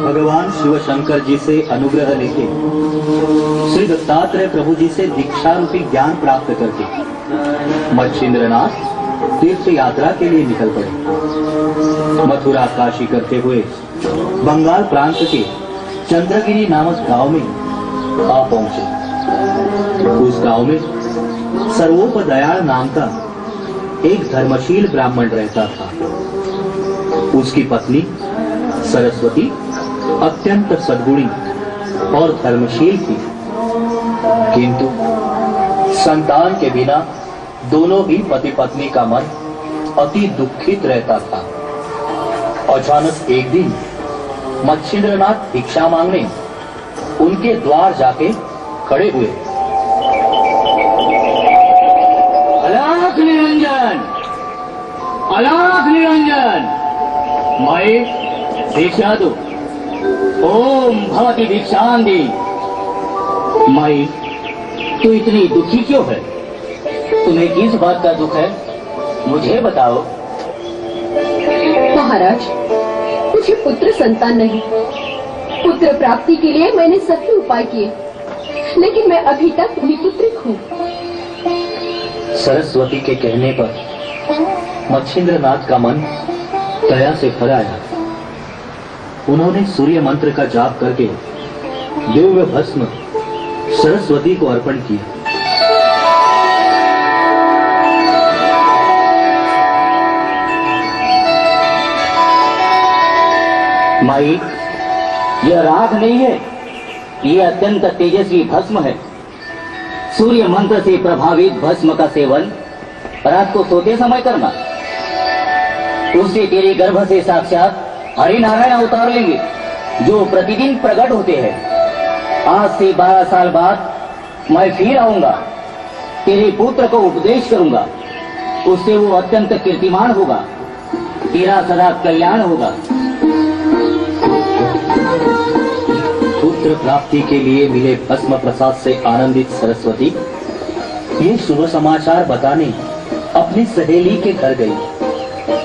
भगवान शिव शंकर जी से अनुग्रह लेके श्री दत्तात्रेय प्रभु जी से दीक्षा रूपी ज्ञान प्राप्त करके मच्छिंद्रनाथ तीर्थ यात्रा के लिए निकल पड़े। मथुरा काशी करते हुए बंगाल प्रांत के चंद्रगिरी नामक गांव में आ पहुंचे। उस गांव में सर्वोपदयाल नाम का एक धर्मशील ब्राह्मण रहता था। उसकी पत्नी सरस्वती अत्यंत सद्गुणी और धर्मशील थी, किंतु संतान के बिना दोनों ही पति पत्नी का मन अति दुखित रहता था। अचानक एक दिन मच्छिंद्रनाथ भिक्षा मांगने उनके द्वार जाके खड़े हुए। अलाख निरंजन, अलाख निरंजन, माई भिक्षा दो। ओम भवती भिक्षां दे। माई, तू इतनी दुखी क्यों है? तुम्हें किस बात का दुख है, मुझे बताओ। महाराज, मुझे पुत्र संतान नहीं। पुत्र प्राप्ति के लिए मैंने सभी उपाय किए, लेकिन मैं अभी तक निपुत्रिक हूँ। सरस्वती के कहने पर मच्छिंद्रनाथ का मन दया से भर आया। उन्होंने सूर्य मंत्र का जाप करके दिव्य भस्म सरस्वती को अर्पण किया। माई, यह राख नहीं है, यह अत्यंत तेजस्वी भस्म है। सूर्य मंत्र से प्रभावित भस्म का सेवन रात को सोते समय करना। उससे तेरे गर्भ से साक्षात हरि नारायण अवतार लेंगे, जो प्रतिदिन प्रकट होते हैं। आज से 12 साल बाद मैं फिर आऊंगा, तेरे पुत्र को उपदेश करूंगा। उससे वो अत्यंत कीर्तिमान होगा, तेरा सदा कल्याण होगा। पुत्र प्राप्ति के लिए मिले भस्म प्रसाद से आनंदित सरस्वती ये शुभ समाचार बताने अपनी सहेली के घर गई।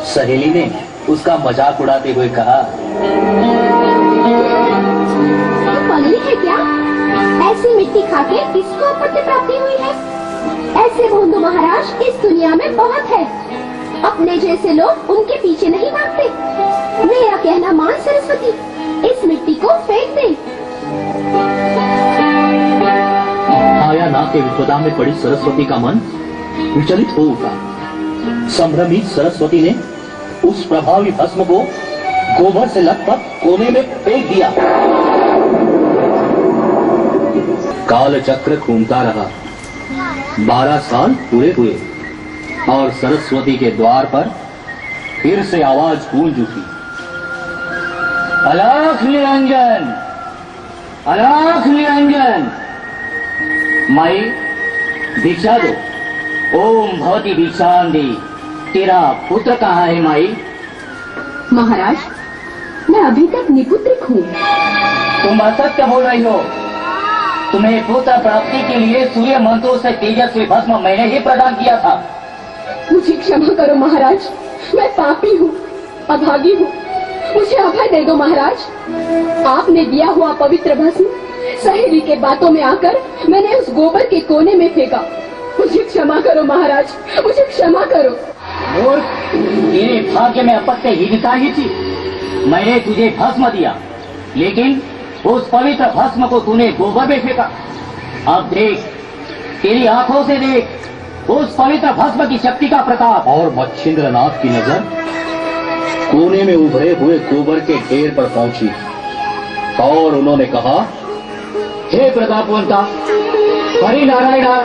सहेली ने उसका मजाक उड़ाते हुए कहा, पागल है क्या? ऐसी मिट्टी खाके किसको पुत्र प्राप्ति हुई है? ऐसे बोंदू महाराज इस दुनिया में बहुत है। अपने जैसे लोग उनके पीछे नहीं भागते। मेरा कहना मान सरस्वती, इस मिट्टी को फेंक दे। आया ना के विपदा में पड़ी सरस्वती का मन विचलित हो उठा। संभ्रमित सरस्वती ने उस प्रभावी भस्म को गोबर से लथपथ कोने में फेंक दिया। काल चक्र घूमता रहा। 12 साल पूरे हुए और सरस्वती के द्वार पर फिर से आवाज गूंज उठी। अलाख निरंजन, अलाख निरंजन, माई भिक्षा दो। ओम भवती भिक्षां दे। तेरा पुत्र कहाँ है माई? महाराज, मैं अभी तक निपुत्रिक हूँ। तुम असत्य बोल रही हो। तुम्हें पुत्र प्राप्ति के लिए सूर्य मंत्रों से तेजस्वी भस्म मैंने ही प्रदान किया था। मुझे क्षमा करो महाराज, मैं पापी हूँ, अभागी हूँ। मुझे अभय दे दो महाराज। आपने दिया हुआ पवित्र भस्म सहेली के बातों में आकर मैंने उस गोबर के कोने में फेंका। मुझे क्षमा करो महाराज, मुझे क्षमा करो। मूर्ख, तेरे भाग्य में अपत्य हीनता ही थी। मैंने तुझे भस्म दिया, लेकिन उस पवित्र भस्म को तूने गोबर में फेंका। अब देख, तेरी आंखों से देख उस पवित्र भस्म की शक्ति का प्रताप। और मच्छिंद्रनाथ की नजर कोने में उभरे हुए गोबर के ढेर पर पहुंची और उन्होंने कहा, हे प्रतापवंता, हरि नारायणा,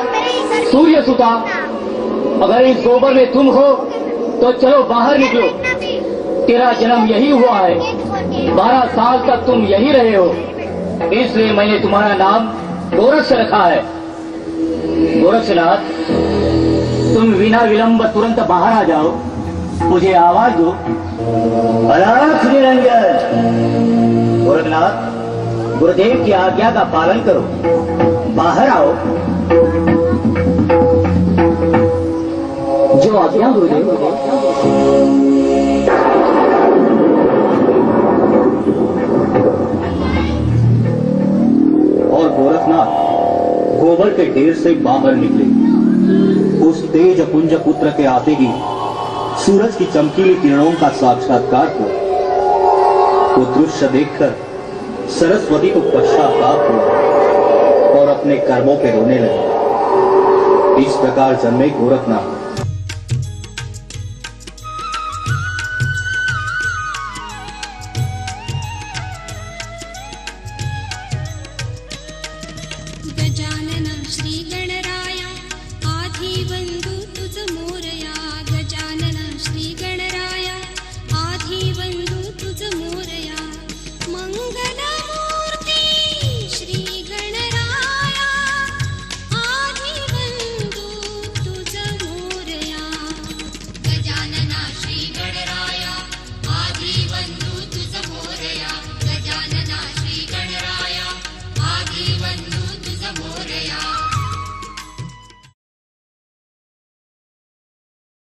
सूर्य सुता, अगर इस गोबर में तुम हो तो चलो बाहर निकलो। तेरा जन्म यही हुआ है, 12 साल तक तुम यही रहे हो, इसलिए मैंने तुम्हारा नाम गोरक्ष रखा है। गोरक्षनाथ, तुम बिना विलंब तुरंत बाहर आ जाओ, मुझे आवाज दो। अलाख निरंजन। गोरखनाथ, गुरुदेव की आज्ञा का पालन करो, बाहर आओ। जो आज्ञा गुरुदेव। सरोवर के ढेर से बाहर निकले। उस तेज पुंज पुत्र के आते ही सूरज की चमकीली किरणों का साक्षात्कार हुआ। वो दृश्य देखकर सरस्वती को पश्चाताप हुआ और अपने कर्मों पे रोने लगे। इस प्रकार जन्मे गोरखनाथ। गजानन श्री गणराया आधी बंधू तुझ मोरया। गजानन श्री गणराया आधी बंधू तुझ मोरया। मंगलमूर्ती श्री गणराया आधी बंधू तुझ मोरया। गजानन श्री गणराया आधी बंधू तुझ मोरया। गजानन श्री गणराया आधी बंधू तुझ मोरया।